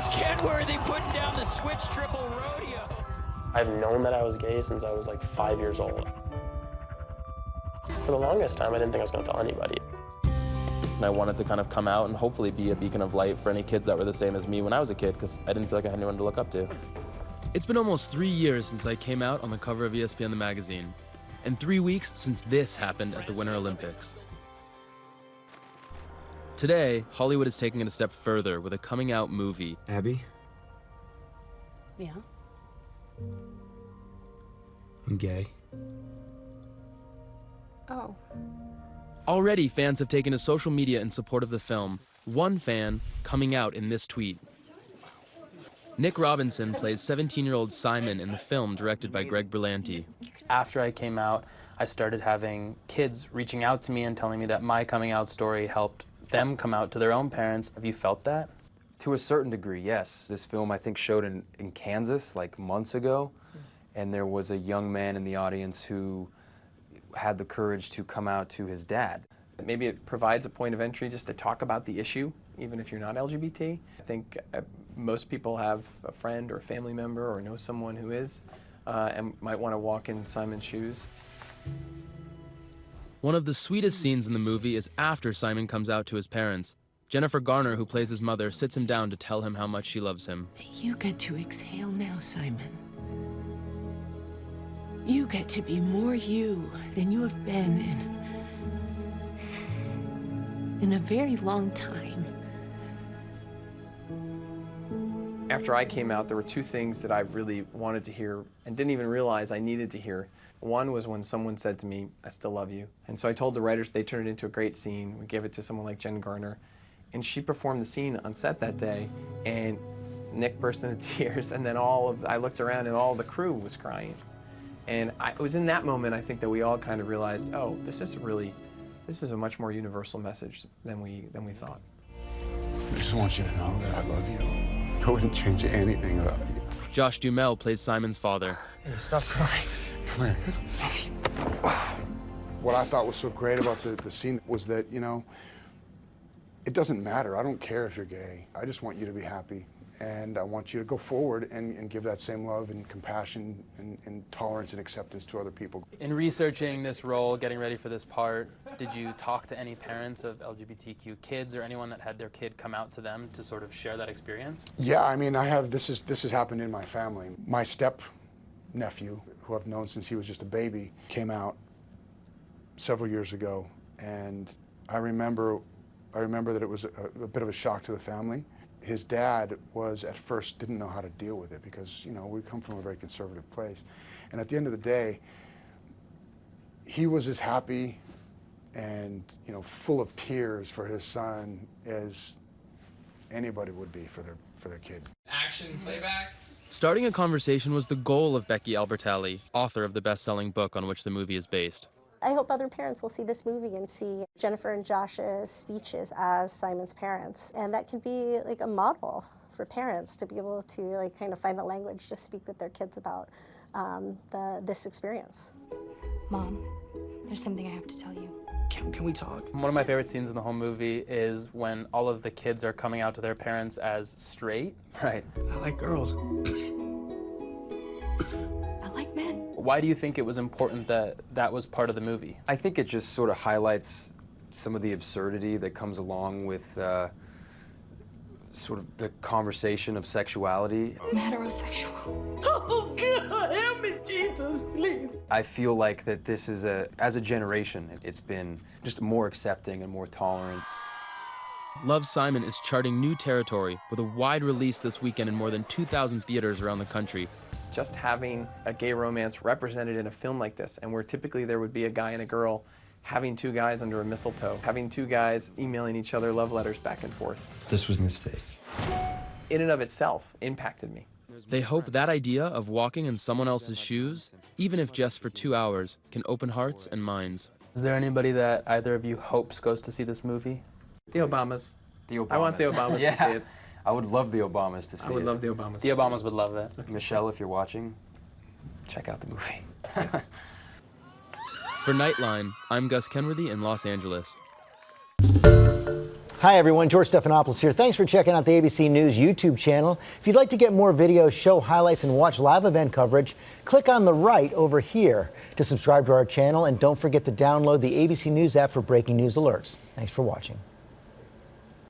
Gus Kenworthy putting down the switch triple rodeo. I've known that I was gay since I was like 5 years old. For the longest time, I didn't think I was going to tell anybody. And I wanted to kind of come out and hopefully be a beacon of light for any kids that were the same as me when I was a kid, because I didn't feel like I had anyone to look up to. It's been almost 3 years since I came out on the cover of ESPN the magazine, and 3 weeks since this happened at the Winter Olympics. Today, Hollywood is taking it a step further with a coming out movie. Abby? Yeah? I'm gay. Oh. Already, fans have taken to social media in support of the film, one fan coming out in this tweet. Nick Robinson plays 17-year-old Simon in the film directed by Greg Berlanti. After I came out, I started having kids reaching out to me and telling me that my coming out story helped them come out to their own parents. Have you felt that? To a certain degree, yes. This film, I think, showed in Kansas like months ago, and there was a young man in the audience who had the courage to come out to his dad. Maybe it provides a point of entry just to talk about the issue, even if you're not LGBT. I think most people have a friend or a family member or know someone who is, and might want to walk in Simon's shoes. One of the sweetest scenes in the movie is after Simon comes out to his parents. Jennifer Garner, who plays his mother, sits him down to tell him how much she loves him. You get to exhale now, Simon. You get to be more you than you have been in a very long time. After I came out, there were two things that I really wanted to hear and didn't even realize I needed to hear. One was when someone said to me, "I still love you." And so I told the writers, they turned it into a great scene. We gave it to someone like Jen Garner, and she performed the scene on set that day, and Nick burst into tears, and then I looked around and all the crew was crying. And it was in that moment, I think, that we all kind of realized, oh, this is a much more universal message than we thought. I just want you to know that I love you. I wouldn't change anything about you. Josh Duhamel plays Simon's father. Hey, stop crying. Come here. What I thought was so great about the scene was that, you know, it doesn't matter. I don't care if you're gay. I just want you to be happy. And I want you to go forward and give that same love and compassion and tolerance and acceptance to other people. In researching this role, getting ready for this part, did you talk to any parents of LGBTQ kids or anyone that had their kid come out to them to sort of share that experience? Yeah, I mean, this has happened in my family. My step nephew, who I've known since he was just a baby, came out several years ago, and I remember that it was a bit of a shock to the family. His dad at first didn't know how to deal with it because, you know, we come from a very conservative place. And at the end of the day, he was as happy and, you know, full of tears for his son as anybody would be for their kid. Action, playback. Starting a conversation was the goal of Becky Albertalli, author of the best-selling book on which the movie is based. I hope other parents will see this movie and see Jennifer and Josh's speeches as Simon's parents. And that can be like a model for parents to be able to like kind of find the language to speak with their kids about this experience. Mom, there's something I have to tell you. Can we talk? One of my favorite scenes in the whole movie is when all of the kids are coming out to their parents as straight. Right. I like girls. I like men. Why do you think it was important that that was part of the movie? I think it just sort of highlights some of the absurdity that comes along with sort of the conversation of sexuality. I'm heterosexual. Oh, God, help me, Jesus, please. I feel like that this is as a generation, it's been just more accepting and more tolerant. Love, Simon is charting new territory with a wide release this weekend in more than 2,000 theaters around the country. Just having a gay romance represented in a film like this, and where typically there would be a guy and a girl, having two guys under a mistletoe, having two guys emailing each other love letters back and forth. This was a mistake. In and of itself impacted me. They hope that idea of walking in someone else's shoes, even if just for 2 hours, can open hearts and minds. Is there anybody that either of you hopes goes to see this movie? The Obamas. The Obamas. I want the Obamas to see it. I would love the Obamas to see it. I would love the Obamas. The Obamas would love it. Michelle, if you're watching, check out the movie. Yes. For Nightline, I'm Gus Kenworthy in Los Angeles. Hi everyone, George Stephanopoulos here. Thanks for checking out the ABC News YouTube channel. If you'd like to get more videos, show highlights, and watch live event coverage, click on the right over here to subscribe to our channel, and don't forget to download the ABC News app for breaking news alerts. Thanks for watching.